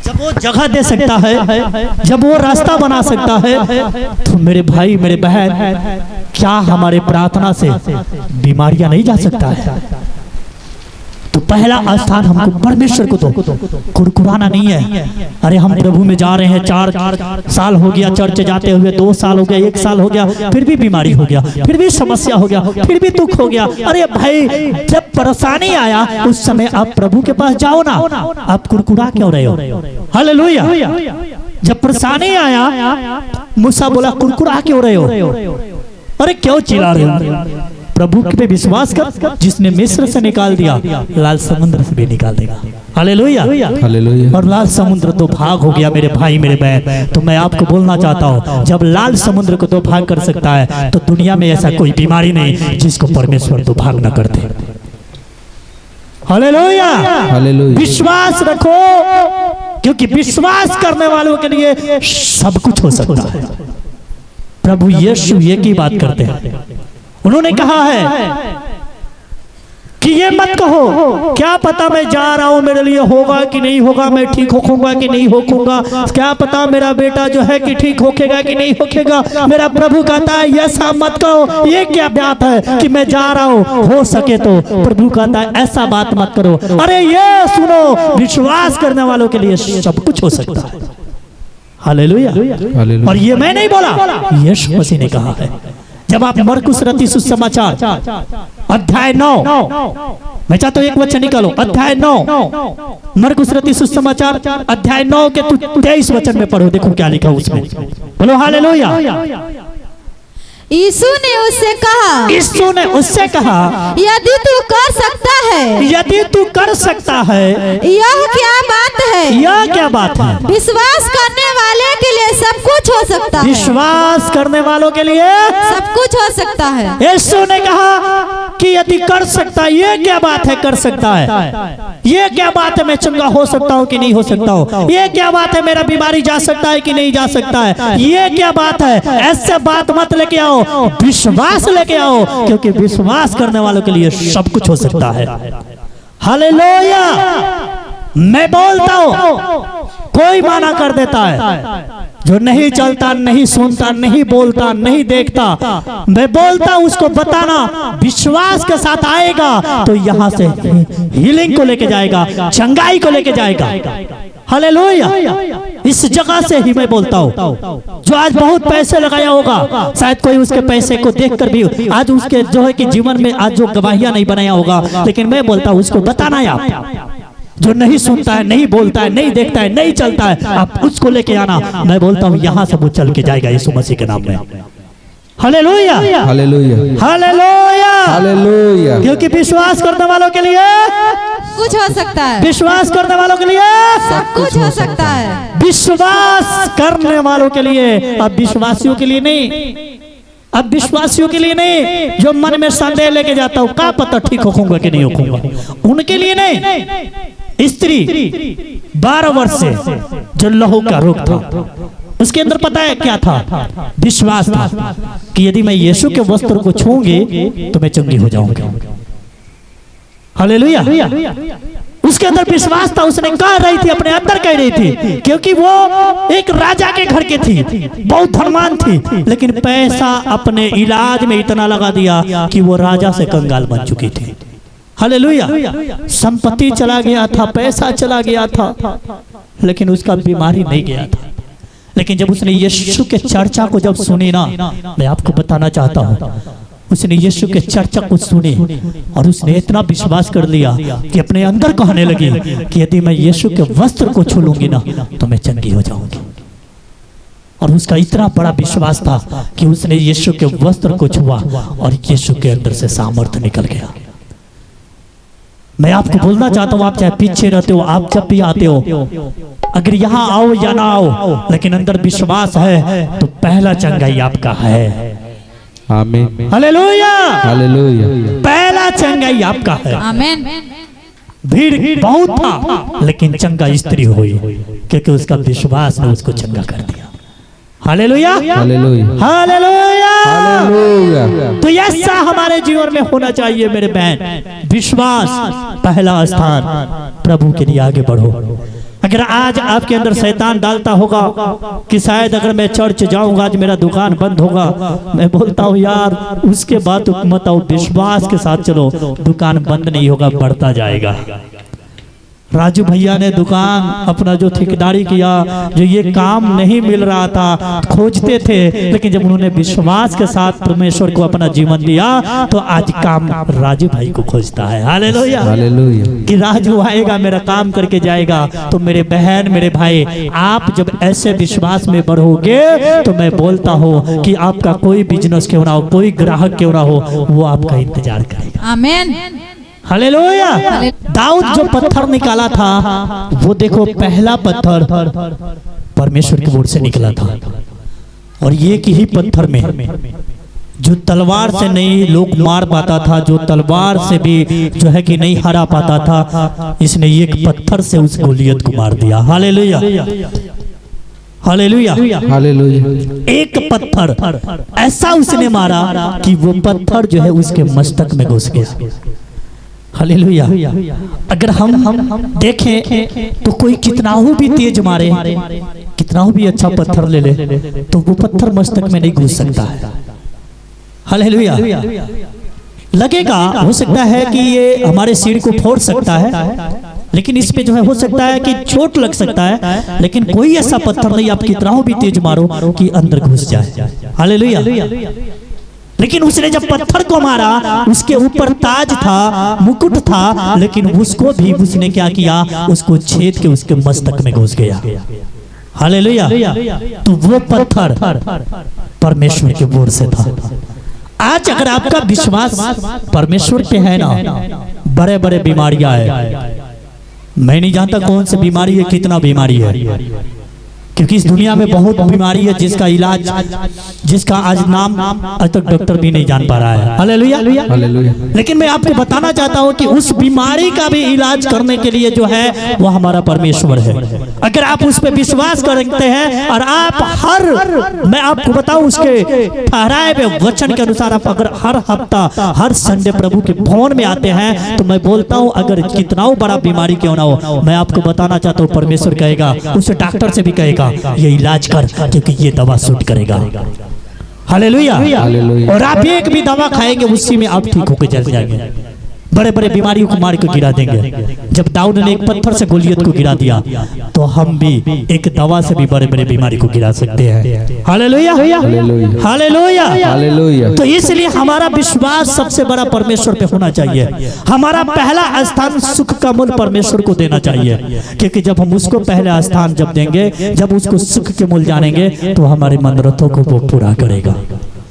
जब वो जगह दे सकता है, जब वो रास्ता बना सकता है, तो मेरे भाई मेरे बहन, क्या हमारे प्रार्थना से बीमारियां नहीं जा सकता है? तो पहला स्थान हमको परमेश्वर को तो कुड़कुड़ाना नहीं है। अरे हम प्रभु में जा रहे हैं, 4 साल हो गया चर्च जाते हुए, 2 साल हो गया, 1 साल हो गया, फिर भी बीमारी हो गया, फिर भी समस्या हो गया, फिर भी दुख हो गया। अरे भाई जब परेशानी आया उस समय आप प्रभु के पास जाओ ना, आप कुड़कुड़ा क्यों रहे हो? हालेलुया। जब परेशानी आया मूसा बोला कुड़कुड़ा क्यों रहे हो? अरे क्यों चिल्ला रहे हो? प्रभु पे विश्वास कर, जिसने मिस्र से निकाल दिया लाल समुद्र से भी निकाल देगा। Hallelujah, hallelujah. और लाल समुद्र तो भाग हो गया मेरे भाई मेरे बहन। तो मैं आपको बोलना चाहता हूँ, जब लाल समुद्र को तो भाग कर सकता है, तो दुनिया में ऐसा कोई बीमारी नहीं जिसको परमेश्वर तो भाग न करते। Hallelujah, hallelujah. विश्वास रखो, क्योंकि विश्वास करने वालों के लिए सब कुछ हो सकता है। प्रभु यीशु ये की बात करते हैं। उन्होंने कहा है कि ये मत कहो क्या पता मैं जा रहा हूं, मेरे लिए होगा कि नहीं होगा, मैं ठीक होऊंगा कि नहीं होऊंगा, क्या पता मेरा बेटा जो है कि ठीक होखेगा कि नहीं होखेगा। मेरा प्रभु कहता है ऐसा मत कहो। ये क्या बात है कि मैं जा रहा हूं, हो सके तो प्रभु कहता है ऐसा बात मत करो। अरे ये सुनो, विश्वास करने वालों के लिए सब कुछ हो सकता है। Hallelujah, hallelujah. और ये मैं नहीं बोला, यीशु मसीह ने कहा है। जब आप मरकुस रचित सुसमाचार अध्याय 9, मैं चाहता हूं एक वचन निकालो, अध्याय 9 मरकुस रचित सुसमाचार अध्याय 9 के 23 वचन में पढ़ो, देखो क्या लिखा उसमें। बोलो हालेलुया। यीशु ने उससे कहा, यीशु ने उससे कहा, यदि तू कर सकता है, यदि तू कर सकता है, यह क्या बात है? यह क्या बात है? विश्वास करने वाले के लिए सब कुछ हो सकता है। विश्वास करने वालों के लिए सब कुछ हो सकता है। यीशु ने कहा कि यदि कर सकता है, ये क्या बात है कर सकता है? ये क्या बात है मैं चंगा हो सकता हूँ कि नहीं हो सकता हूँ? ये क्या बात है मेरा बीमारी जा सकता है कि नहीं जा सकता है? ये क्या बात है? ऐसे बात मत लेके आओ, विश्वास लेके आओ, क्योंकि विश्वास करने वालों के लिए सब कुछ हो सकता है। हालेलुया। मैं बोलता हूं कोई माना कर देता है। जो नहीं चलता, नहीं सुनता, नहीं बोलता, नहीं देखता, मैं बोलता हूं उसको बताना विश्वास के साथ आएगा तो यहां से हीलिंग को लेके जाएगा, चंगाई को लेके जाएगा। हालेलुया। इस जगह से ही मैं बोलता हूँ जो आज बहुत पैसे लगाया होगा, शायद कोई उसके पैसे को देखकर भी आज उसके जो है कि जीवन में आज जो गवाहियां नहीं बनाया होगा, लेकिन मैं बोलता हूँ उसको बताना है। आप जो नहीं सुनता है, नहीं बोलता है, नहीं देखता है, नहीं चलता है, आप उसको लेके आना। मैं बोलता हूँ यहाँ से वो चल के जाएगा यीशु मसीह के नाम में। Hallelujah, hallelujah, hallelujah, hallelujah. क्योंकि विश्वास करने वालों के लिए कुछ हो सकता है, विश्वास करने वालों के लिए सब कुछ हो सकता है। विश्वास करने वालों के लिए, अब विश्वासियों के लिए नहीं, अब विश्वासियों के लिए नहीं। जो मन में संदेह लेके जाता हूँ क्या पता ठीक होऊंगा कि नहीं होऊंगा, उनके लिए नहीं। स्त्री 12 वर्ष से जो लहू का रोग था, उसके अंदर पता है क्या था? विश्वास था कि यदि मैं यीशु के वस्त्र को छूंगी तो मैं चंगी हो जाऊंगी। हालेलुया। उसके अंदर विश्वास था, उसने कह रही थी, अपने अंदर कह रही थी, क्योंकि वो एक राजा के घर की थी, बहुत धनवान थी, लेकिन पैसा अपने इलाज में इतना लगा दिया कि वो राजा से कंगाल बन चुकी थी। हालेलुया। संपत्ति चला गया था, पैसा चला गया था, लेकिन उसका बीमारी नहीं गया था। लेकिन जब उसने यीशु के चर्चा को जब सुनी ना, मैं आपको बताना चाहता हूँ, उसने यीशु के चर्चा को सुनी और उसने इतना विश्वास कर लिया कि अपने अंदर कहने लगी कि यदि मैं यीशु के वस्त्र को छू लूंगी ना तो मैं चंगी हो जाऊंगी। और उसका इतना बड़ा विश्वास था कि उसने यीशु के वस्त्र को छुआ और यीशु के अंदर से सामर्थ्य निकल गया। मैं आपको बोलना चाहता हूँ, आप चाहे पीछे रहते हो, आप जब भी आते हो, अगर यहाँ आओ या ना आओ, लेकिन अंदर विश्वास है तो पहला चंगाई आपका है। आमीन, हालेलुया, हालेलुया। पहला चंगाई आपका है। आमीन। भीड़ बहुत था लेकिन चंगा स्त्री हुई क्योंकि उसका विश्वास ने उसको चंगा कर दिया। Hallelujah, hallelujah, hallelujah, hallelujah. तो ऐसा हमारे जीवन में होना चाहिए मेरे बहन। विश्वास पहला स्थान, प्रभु के लिए आगे बढ़ो। अगर आज आपके अंदर शैतान डालता होगा कि शायद अगर मैं चर्च जाऊंगा आज मेरा दुकान बंद होगा, मैं बोलता हूँ यार उसके बाद मत आओ, विश्वास के साथ चलो, दुकान बंद नहीं होगा, बढ़ता जाएगा। राजू भैया ने दुकान अपना जो ठेकेदारी किया, जो ये काम नहीं मिल रहा था, खोजते थे, लेकिन जब उन्होंने विश्वास के साथ परमेश्वर को अपना जीवन दिया तो आज काम राजू भाई को खोजता है। Hallelujah, hallelujah. कि राजू आएगा मेरा काम करके जाएगा। तो मेरे बहन, मेरे भाई, आप जब ऐसे विश्वास में बढ़ोगे तो मैं बोलता हूँ कि आपका कोई बिजनेस क्यों ना हो, कोई ग्राहक क्यों ना हो, वो आपका इंतजार करेगा। आमीन। हालेलुया। दाऊद जो पत्थर निकाला था, वो देखो पहला पत्थर परमेश्वर की ओर से निकला था, और ये ही पत्थर में जो तलवार से नहीं लोग मार पाता था, जो तलवार से भी जो है कि नहीं हरा पाता था, इसने एक पत्थर से उस गोलियत को मार दिया। Hallelujah, hallelujah, hallelujah. एक पत्थर ऐसा उसने मारा कि वो पत्थर जो है उसके मस्तक में घुस गया। हालेलुया। अगर हम देखें तो कोई कितना भी तेज मारे, कितना भी अच्छा पत्थर ले ले, तो वो पत्थर मस्तक में नहीं घुस सकता है। हालेलुया। लगेगा, हो सकता है कि ये हमारे सिर को फोड़ सकता है, लेकिन इस पे जो है हो सकता है कि चोट लग सकता है, लेकिन कोई ऐसा पत्थर नहीं आप कितना भी तेज मारो कि अंदर घुस जाए। हालेलुया। लेकिन उसने जब पत्थर को मारा, उसके ऊपर ताज था, मुकुट था, लेकिन उसको भी उसने क्या किया, उसको छेद के उसके मस्तक में घुस गया। हालेलुया। तो वो पत्थर परमेश्वर की ओर से था। आज अगर आपका विश्वास परमेश्वर पे है ना, बड़े बड़े बीमारियां है, मैं नहीं जानता कौन सी बीमारी है, कितना बीमारी है, क्योंकि इस दुनिया में बहुत बीमारी है जिसका इलाज, जिसका आज नाम आज तक डॉक्टर भी नहीं जान पा रहा है। हालेलुया। हालेलुया। लेकिन मैं आपको बताना चाहता हूं कि उस बीमारी का भी इलाज करने के लिए जो है वो हमारा परमेश्वर है। अगर आप उस पर विश्वास करते हैं और आप मैं आपको बताऊं उसके ठहराए हुए वचन के अनुसार आप अगर हर हफ्ता हर संडे प्रभु के भवन में आते हैं तो मैं बोलता हूं अगर कितना बड़ा बीमारी क्यों ना हो, मैं आपको बताना चाहता हूं परमेश्वर कहेगा, उस डॉक्टर से भी कहेगा ये इलाज कर क्योंकि ये दवा सूट करेगा। हालेलुया। हालेलुया। और आप एक भी दवा खाएंगे उसी में आप ठीक होकर चल जाएंगे। बड़े बड़े बीमारियों को मार के गिरा देंगे। जब दाऊद ने एक पत्थर से गोलियत को गिरा दिया तो हम भी एक दवा से भी बड़े बड़े बीमारी को गिरा सकते हैं। हालेलुया। हालेलुया। हालेलुया। हालेलुया। तो इसलिए हमारा विश्वास सबसे बड़ा परमेश्वर पे होना चाहिए। हमारा पहला स्थान सुख का मूल परमेश्वर को देना चाहिए, क्योंकि जब हम उसको पहला स्थान जब देंगे, जब उसको सुख के मूल जानेंगे तो हमारे मनोरथों को वो पूरा करेगा।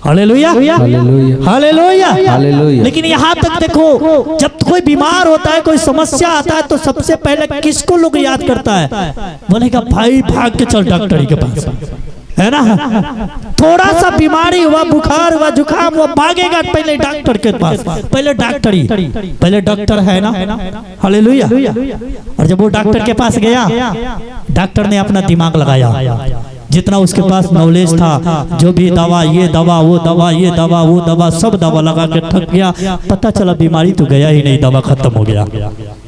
हालेलुया। हालेलुया। हालेलुया। हालेलुया। लेकिन यहाँ तक देखो, जब कोई बीमार होता है, कोई समस्या आता है तो सबसे पहले किसको लोग याद करता है? बोलेगा भाई भाग के चल डॉक्टर के पास, है ना। थोड़ा सा बीमारी हुआ, बुखार हुआ, जुकाम हुआ, भागेगा पहले डॉक्टर के पास। पहले डॉक्टरी, पहले डॉक्टर है ना। हालेलुया। और जब वो डॉक्टर के पास गया, डॉक्टर ने अपना दिमाग लगाया, जितना उसके पास नॉलेज था, जो भी दवा, ये दवा, वो दवा, ये दवा, वो दवा, सब दवा लगा के थक गया। पता चला बीमारी तो गया ही नहीं, दवा खत्म हो गया।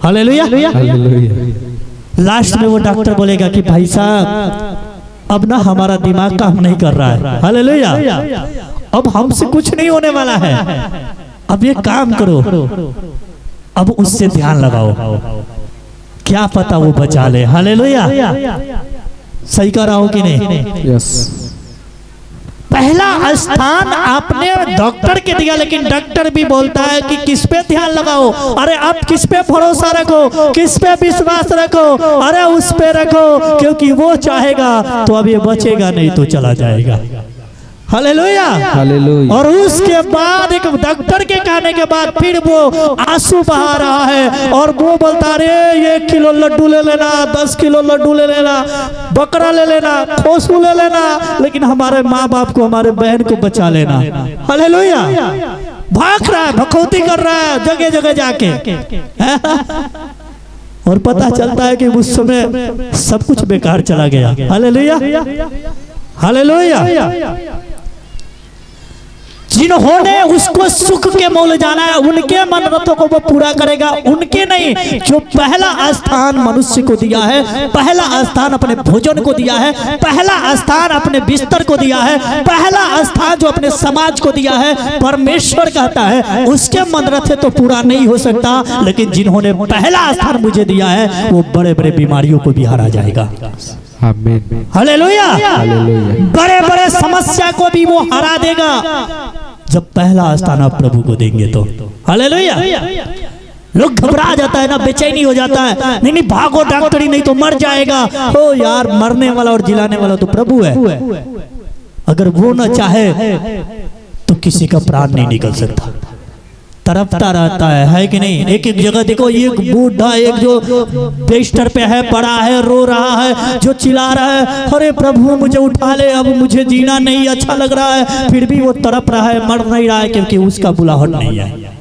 हालेलुया। हालेलुया। लास्ट में वो डॉक्टर बोलेगा कि भाई साहब अब ना हमारा दिमाग काम नहीं कर रहा है। हालेलुया। अब हमसे कुछ नहीं होने वाला है, अब ये काम करो, अब उससे ध्यान लगाओ, क्या पता वो बचा ले। हालेलुया। सही कर रहा हो कि नहीं? यस। पहला स्थान आपने डॉक्टर के दिया, लेकिन डॉक्टर भी बोलता है कि किस पे ध्यान लगाओ। अरे आप किस पे भरोसा रखो, किस पे विश्वास रखो? अरे उस पे रखो, क्योंकि वो चाहेगा तो अब ये बचेगा, नहीं तो चला जाएगा। हालेलुया। हालेलुया। और उसके बाद एक डॉक्टर के कहने के बाद फिर वो आंसू बहा रहा है और वो बोलता रे 1 किलो लड्डू ले लेना, 10 किलो लड्डू ले लेना, बकरा ले लेना, खोसू ले लेना, लेकिन हमारे माँ बाप को, हमारे बहन को बचा लेना। हालेलुया। भाग रहा है, भखौती कर रहा है जगह जगह जाके। और पता चलता है कि उस समय सब कुछ बेकार चला गया। हालेलुया। हालेलुया। जिन्होंने उसको सुख के मोल जाना है, उनके मनोरथों को वो पूरा करेगा, उनके नहीं। जो पहला स्थान मनुष्य को दिया है, पहला स्थान अपने भोजन को दिया है, पहला स्थान अपने बिस्तर को दिया है, पहला स्थान जो अपने समाज को दिया है, परमेश्वर कहता है उसके मनोरथ तो पूरा नहीं हो सकता। लेकिन जिन्होंने पहला स्थान मुझे दिया है वो बड़े बड़े बीमारियों को भी हरा जाएगा। आमीन। हालेलुया। हालेलुया। बड़े बड़े समस्या को भी वो हरा देगा जब पहला स्थान आप प्रभु को देंगे तो। हालेलुया। लोग घबरा जाता है ना, बेचैनी हो जाता है, नहीं नहीं भागो डॉक्टरी, नहीं तो मर जाएगा। ओ यार, मरने वाला और जिलाने वाला तो प्रभु है। अगर वो ना चाहे तो किसी का प्राण नहीं निकल सकता, तरफता रहता है कि नहीं। एक एक जगह देखो, एक बूढ़ा, एक जो बिस्तर पे है, पड़ा है, रो रहा है, जो चिल्ला रहा है अरे प्रभु मुझे उठा ले, अब मुझे जीना नहीं अच्छा लग रहा है, फिर भी वो तड़प रहा है, मर नहीं रहा है, क्योंकि उसका बुलाहट नहीं है।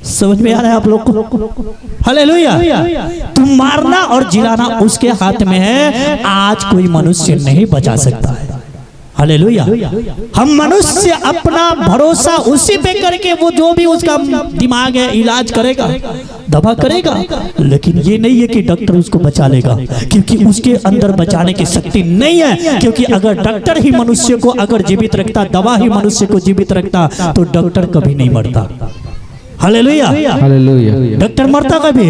समझ में आ रहा है आप लोग को? हालेलुया। तुम मारना और जिलाना उसके हाथ में है, आज कोई मनुष्य नहीं बचा सकता है। हालेलुया। हम मनुष्य अपना भरोसा उसी पे करके वो जो भी उसका दिमाग है इलाज करेगा, दवा करेगा, लेकिन ये नहीं है कि डॉक्टर उसको बचा लेगा, क्योंकि उसके अंदर बचाने की शक्ति नहीं है। क्योंकि अगर डॉक्टर ही मनुष्य को अगर जीवित रखता, दवा ही मनुष्य को जीवित रखता, तो डॉक्टर कभी नहीं मरता। हालेलुया। हालेलुया। डॉक्टर मरता कभी?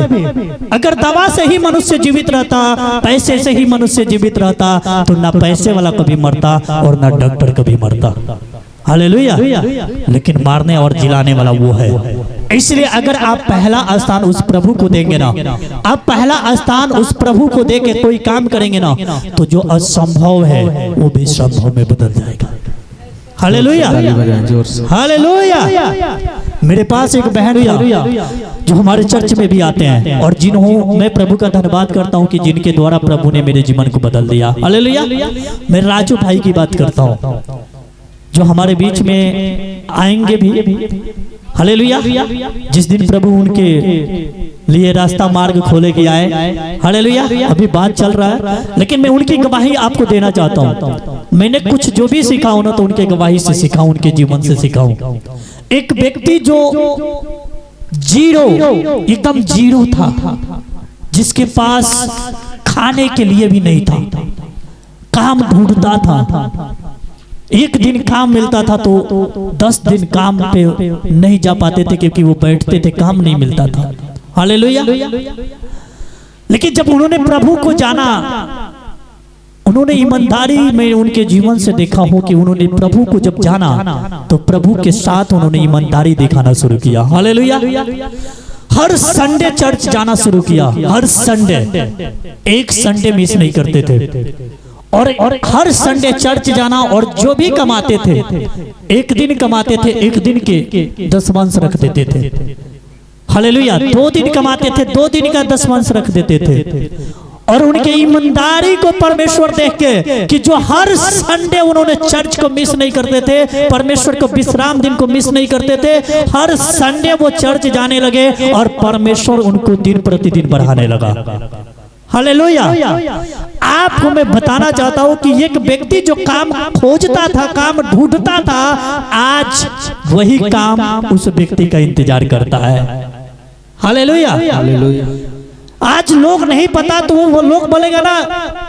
अगर दवा से ही मनुष्य जीवित रहता, पैसे से ही मनुष्य जीवित रहता, तो ना पैसे वाला कभी मरता और ना डॉक्टर कभी मरता। हालेलुया। लेकिन मारने और जिलाने वाला वो है। इसलिए अगर आप पहला स्थान उस प्रभु को देंगे ना, आप पहला स्थान उस प्रभु को दे के कोई काम करेंगे ना, तो जो असंभव है वो भी संभव में बदल जाएगा। हालेलुया। जोर से। हालेलुया। मेरे पास एक बहन हुआ, जो हमारे चर्च में भी आते हैं और जिन्हों मैं प्रभु का धन्यवाद करता हूं कि जिनके द्वारा प्रभु ने मेरे जीवन को बदल दिया। हालेलुया। मैं राजू भाई की बात करता हूं जो हमारे बीच में आएंगे भी। हालेलुया। जिस दिन प्रभु उनके लिए रास्ता मार्ग खोले के आए। हालेलुया। अभी बात चल रहा है लेकिन मैं उनकी गवाही आपको देना चाहता हूं। मैंने कुछ जो भी सीखा हो ना तो उनके गवाही से सीखा, उनके जीवन से सीखा हूं। एक व्यक्ति जो जीरो, एकदम जीरो था, जिसके पास खाने के लिए भी नहीं था, काम ढूंढता था। एक दिन काम मिलता था तो 10 दिन काम पे नहीं जा पाते थे क्योंकि वो बैठते थे, काम नहीं मिलता था। हालेलुया। लेकिन जब उन्होंने प्रभु को जाना, उन्होंने ईमानदारी में उनके जीवन से देखा हो कि उन्होंने प्रभु को जब जाना तो प्रभु के साथ उन्होंने ईमानदारी दिखाना शुरू किया। हालेलुया। हर संडे चर्च जाना शुरू किया, हर संडे, एक संडे मिस नहीं करते थे और हर संडे चर्च जाना। और जो भी कमाते थे, एक दिन कमाते थे, एक दिन के 10 वंश रख देते थे। हालेलुया। 2 दिन कमाते थे, 2 दिन का 10 वंश रख देते थे। और उनके ईमानदारी को परमेश्वर देख के कि जो हर संडे उन्होंने चर्च को मिस नहीं करते थे, परमेश्वर को विश्राम दिन को मिस नहीं करते थे, हर संडे वो चर्च जाने लगे और परमेश्वर उनको दिन प्रतिदिन बढ़ाने लगा। हालेलुया। आपको मैं बताना चाहता हूं कि एक व्यक्ति जो काम खोजता था, काम ढूंढता था, आज वही काम उस व्यक्ति का इंतजार करता है। हालेलुया। हालेलुया। आज लोग नहीं पता तो वो लोग बोलेगा ना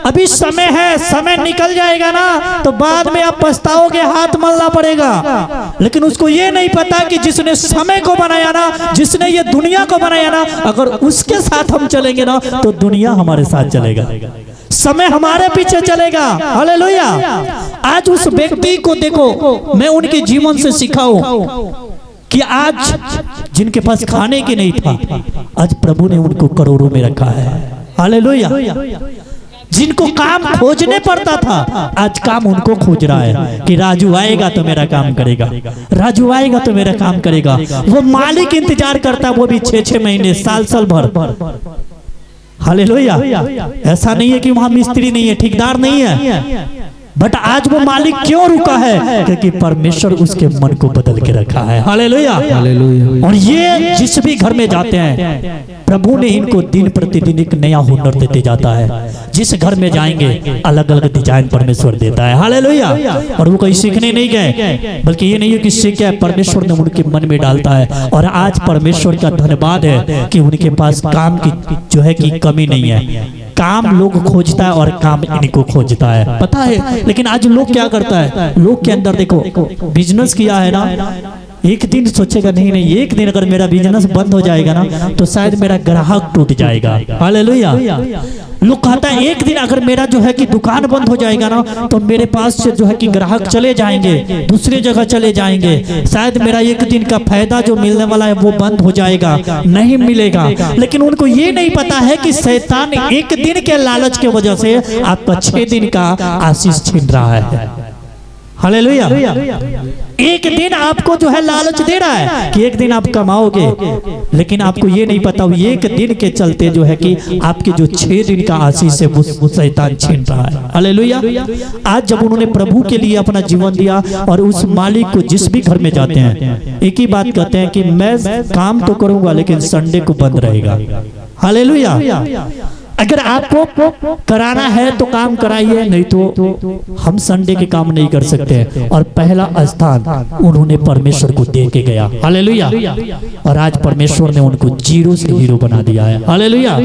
अभी समय है, समय निकल जाएगा ना तो बाद में आप पछताओगे, हाथ मलना पड़ेगा। लेकिन उसको ये नहीं पता कि जिसने समय को बनाया ना, जिसने ये दुनिया को बनाया ना, अगर उसके साथ हम चलेंगे ना तो दुनिया हमारे साथ चलेगा, समय हमारे पीछे चलेगा। हालेलुया। आज उस व्यक्ति को देखो, मैं उनके जीवन से सीखा हूं कि आज जिनके पास खाने के नहीं था, आज प्रभु ने उनको करोड़ों में रखा है। हालेलुया। जिनको काम खोजने पड़ता था, आज काम उनको खोज रहा है कि राजू आएगा तो मेरा काम करेगा, राजू आएगा तो मेरा काम करेगा। वो मालिक इंतजार करता, वो भी 6-6 महीने, साल भर। हालेलुया। ऐसा नहीं है कि वहां मिस्त्री नहीं है, ठेकेदार नहीं है, बट आज वो मालिक क्यों रुका है? क्योंकि परमेश्वर उसके मन को बदल के रखा है। हालेलुया। हालेलुया। और ये जिस भी घर में जाते हैं, प्रभु ने इनको दिन प्रतिदिन एक नया हुनर देते जाता है। जिस घर में जाएंगे अलग अलग डिजाइन परमेश्वर देता है। हालेलुया। और वो कहीं सीखने नहीं गए, बल्कि ये नहीं है कि सीखे, परमेश्वर ने उनके मन में डालता है। और आज परमेश्वर का धन्यवाद है कि उनके पास काम की जो है कि कमी नहीं है। काम लोग खोजता है और काम इनको खोजता है, पता है। लेकिन आज लोग क्या करता है, लोग के अंदर देखो, बिजनेस किया है ना, एक दिन सोचेगा नहीं, एक दिन अगर मेरा बिजनेस बंद हो जाएगा ना तो शायद मेरा ग्राहक टूट जाएगा। हालेलुया। लोग कहता है एक दिन अगर मेरा जो है कि दुकान बंद हो जाएगा ना तो मेरे पास से जो है कि ग्राहक चले जाएंगे, दूसरी जगह चले जाएंगे, शायद मेरा एक दिन का फायदा जो मिलने वाला है वो बंद हो जाएगा, नहीं मिलेगा। लेकिन उनको ये नहीं पता है कि शैतान एक दिन के लालच के वजह से आपका 6 दिन का आशीष छीन रहा है। हालेलुया। एक दिन आपको जो है लालच दे रहा है कि एक दिन आप कमाओगे, लेकिन आपको ये नहीं पता एक दिन के चलते जो है कि आपके जो 6 दिन का आशीष है वो शैतान छीन रहा है। हालेलुया। आज जब उन्होंने प्रभु के लिए अपना जीवन दिया और उस मालिक को जिस भी घर में जाते हैं एक ही बात कहते हैं कि मैं काम तो करूंगा लेकिन संडे को बंद रहेगा। हालेलुया। अगर आपको कराना है तो काम कराइए, नहीं तो हम संडे के काम नहीं कर सकते। और पहला स्थान उन्होंने परमेश्वर को दे के गया। हालेलुया। और आज परमेश्वर ने उनको जीरो से हीरो बना दिया है। हालेलुया।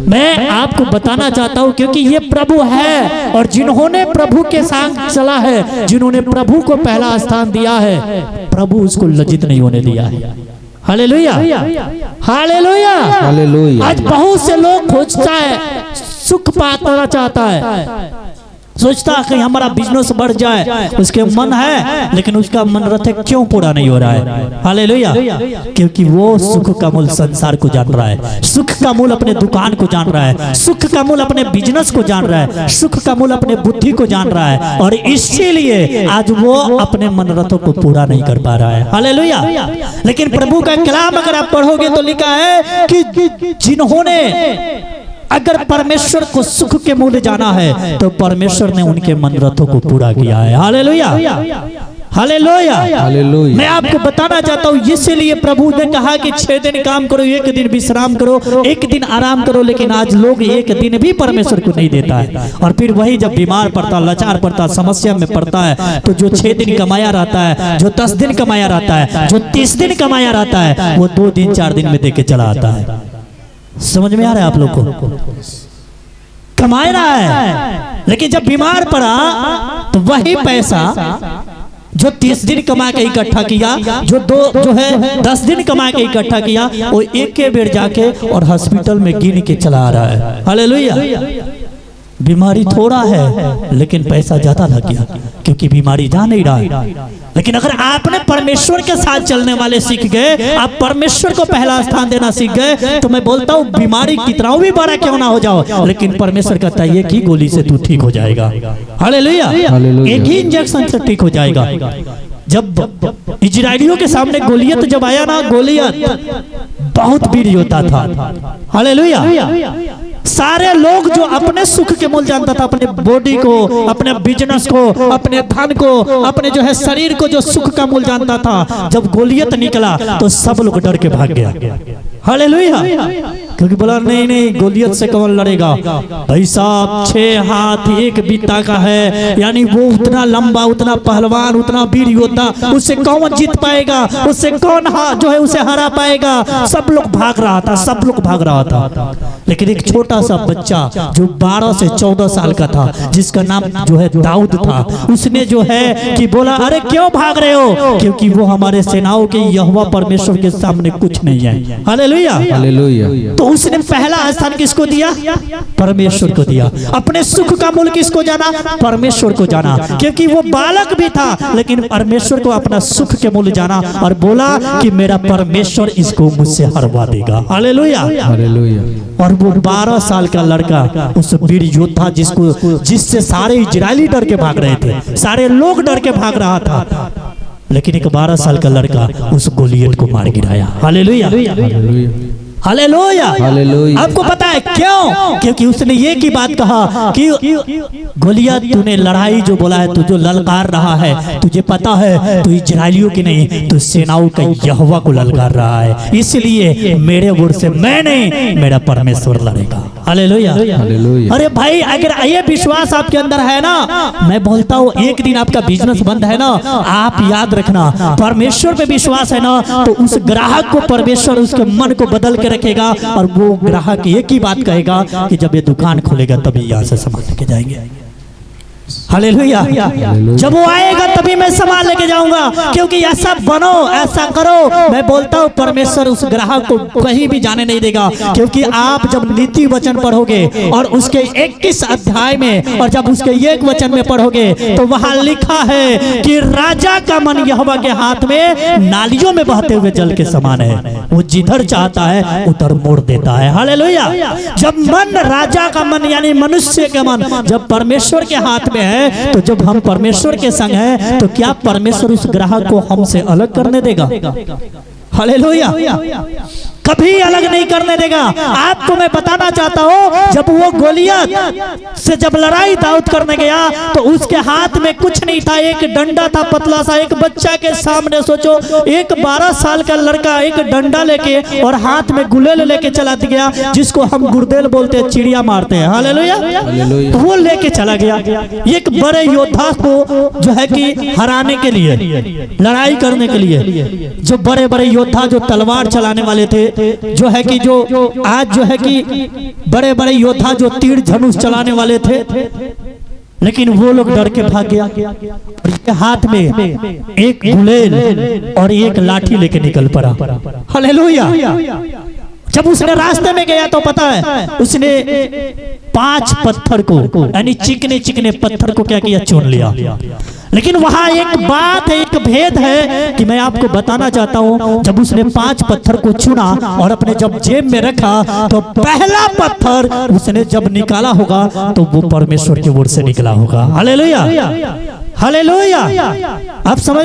मैं आपको बताना चाहता हूँ क्योंकि ये प्रभु है और जिन्होंने प्रभु के साथ चला है, जिन्होंने प्रभु को पहला स्थान दिया है, प्रभु उसको लज्जित नहीं होने दिया है। हालेलुया। हालेलुया। हालेलुया। आज बहुत से लोग खोजता है, सुख पाना चाहता है, सोचता है कि हमारा बिजनेस बढ़ जाए, उसके मन है लेकिन उसका मनोरथ क्यों पूरा नहीं हो रहा है? हालेलुया। क्योंकि वो सुख का मूल संसार को जान रहा है, सुख का मूल अपने दुकान को जान रहा है, सुख का मूल अपने बिजनेस को जान रहा है, सुख का मूल अपने बुद्धि को जान रहा है, और इसीलिए आज वो अपने मनोरथों को पूरा नहीं कर पा रहा है। हालेलुया। लेकिन प्रभु का कलाम अगर आप पढ़ोगे तो लिखा है कि जिन्होंने अगर परमेश्वर को सुख के मूल्य जाना है तो परमेश्वर ने उनके मनोरथों को पूरा किया है। Hallelujah, hallelujah, hallelujah. मैं आपको बताना चाहता हूँ, इसीलिए प्रभु ने कहा कि 6 दिन काम करो, 1 दिन विश्राम करो, 1 दिन आराम करो। लेकिन आज लोग 1 दिन भी परमेश्वर को नहीं देता है, और फिर वही जब बीमार पड़ता, लाचार पड़ता, समस्या में पड़ता है, तो जो 6 दिन कमाया रहता है, जो 10 दिन कमाया रहता है, जो 30 दिन कमाया रहता है, वो 2 दिन 4 दिन में दे के चला आता है। समझ में आ रहा है आप लोग को? कमा रहा है, लेकिन जब बीमार पड़ा तो वही पैसा जो 30 दिन कमा के इकट्ठा किया, जो 10 दिन कमा के इकट्ठा किया, वो एक के बेर जाके और हॉस्पिटल में गिन के चला आ रहा है। हालेलुया। बीमारी थोड़ा है लेकिन पैसा ज्यादा लग गया, क्योंकि बीमारी जा नहीं रहा। लेकिन अगर आपने परमेश्वर के साथ चलने वाले सीख गए, आप परमेश्वर को पहला स्थान देना सीख गए, तो मैं बोलता हूँ बीमारी कितना भी बड़ा क्यों ना हो जाओ, लेकिन परमेश्वर कहता है एक ही गोली से तू ठीक हो जाएगा। हालेलुया। एक ही इंजेक्शन से ठीक हो जाएगा। जब इजराइलियों के सामने गोलियत जब आया ना, गोलियत बहुत वीर योद्धा था। हालेलुया। सारे लोग जो अपने सुख के मूल जानता था, अपने बॉडी को, अपने बिजनेस को, अपने धन को, अपने जो है शरीर को, जो सुख का मूल जानता था, जब गोलियत निकला तो सब लोग डर के भाग गया। हालेलुया। क्योंकि बोला नहीं नहीं, गोलियत से कौन लड़ेगा भाई साहब, 6 हाथ 1 बित्ता का है, यानी वो उतना लंबा, उतना पहलवान, उतना वीर योद्धा, उससे कौन जीत पाएगा, उससे कौन जो है उसे हरा पाएगा। सब लोग भाग रहा था, सब लोग भाग रहा था। लेकिन एक छोटा सा बच्चा जो 12 से 14 साल का था, जिसका नाम जो है दाऊद था, उसने जो है कि बोला अरे क्यों भाग रहे हो, क्योंकि वो हमारे सेनाओं के यहोवा परमेश्वर के सामने कुछ नहीं है। Hallelujah, hallelujah. तो उसने पहला स्थान किसको दिया? परमेश्वर को दिया। अपने सुख का मूल किसको जाना? परमेश्वर को जाना। क्योंकि वो बालक भी था लेकिन परमेश्वर को अपना सुख के मूल जाना, और बोला कि मेरा परमेश्वर इसको मुझसे हरवा देगा। Hallelujah, hallelujah. और वो 12 साल का लड़का, उस वीर योद्धा जिससे सारे इजरायली डर के भाग रहे थे, सारे लोग डर के भाग रहा था, लेकिन एक 12 साल का लड़का उस गोलियत को मार गिराया। Hallelujah, hallelujah, hallelujah. आपको पता है क्यों? क्योंकि उसने ये की बात कहा कि गोलियत, तूने लड़ाई जो बोला है, तू जो ललकार रहा है, तुझे पता है तू इजरायलियों की नहीं, तू सेनाओं का यहोवा को ललकार रहा है, इसलिए मेरे ओर से मैं नहीं, मेरा परमेश्वर लड़ेगा। Hallelujah, hallelujah. अरे भाई, अगर ये विश्वास आपके अंदर है ना, मैं बोलता हूँ एक दिन आपका बिजनेस बंद है ना, आप याद रखना, परमेश्वर पे विश्वास है ना, तो उस ग्राहक को परमेश्वर उसके मन को बदल के रखेगा, और वो ग्राहक एक ही बात कहेगा कि जब ये दुकान खुलेगा तभी यहाँ से सामान लेके जाएंगे। हालेलुया। जब वो आएगा तभी मैं सामान लेके जाऊंगा, क्योंकि ऐसा बनो, ऐसा करो। मैं बोलता हूँ परमेश्वर उस ग्राहक को कहीं भी जाने नहीं देगा, क्योंकि आप जब नीति वचन पढ़ोगे और उसके 21 अध्याय में, और जब उसके 1 वचन में पढ़ोगे, तो वहां लिखा है कि राजा का मन यहोवा के हाथ में नालियों में बहते हुए जल के समान है, वो जिधर चाहता है उधर मोड़ देता है। हालेलुया। जब मन, राजा का मन यानी मनुष्य का मन जब परमेश्वर के हाथ में है, तो जब हम परमेश्वर के संग हैं, तो क्या परमेश्वर उस ग्राहक को हमसे अलग करने देगा? हालेलुया। कभी अलग नहीं करने देगा। आपको मैं बताना चाहता हूँ, जब वो गोलियत से जब लड़ाई दाऊद करने गया, तो उसके हाथ में कुछ नहीं था, एक डंडा था पतला सा। एक बच्चा के सामने सोचो, एक 12 साल का लड़का एक डंडा लेके और हाथ में गुलेल लेके चला गया, जिसको हम गुर्देल बोलते हैं, चिड़िया मारते हैं। हालेलुया। तो वो लेके चला गया एक बड़े योद्धा को, जो है कि हराने के लिए, लड़ाई करने के लिए। जो बड़े बड़े योद्धा जो तलवार चलाने वाले थे, जो है कि जो आज जो है कि बड़े बड़े योद्धा जो तीर धनुष चलाने वाले थे, लेकिन वो लोग डर के भाग गया। और ये हाथ में एक गुलेल और एक लाठी लेके निकल पड़ा। हालेलुया। जब उसने रास्ते में गया तो पता है उसने 5 पत्थर को यानी चिकने चिकने पत्थर को क्या किया, चुन लिया। लेकिन वहां एक बात है, एक भेद है कि मैं आपको बताना चाहता हूं। जब उसने 5 पत्थर को चुना और अपने जब जेब में रखा तो पहला पत्थर उसने जब निकाला होगा तो वो परमेश्वर की ओर से निकला होगा। Hallelujah, hallelujah. आप समझ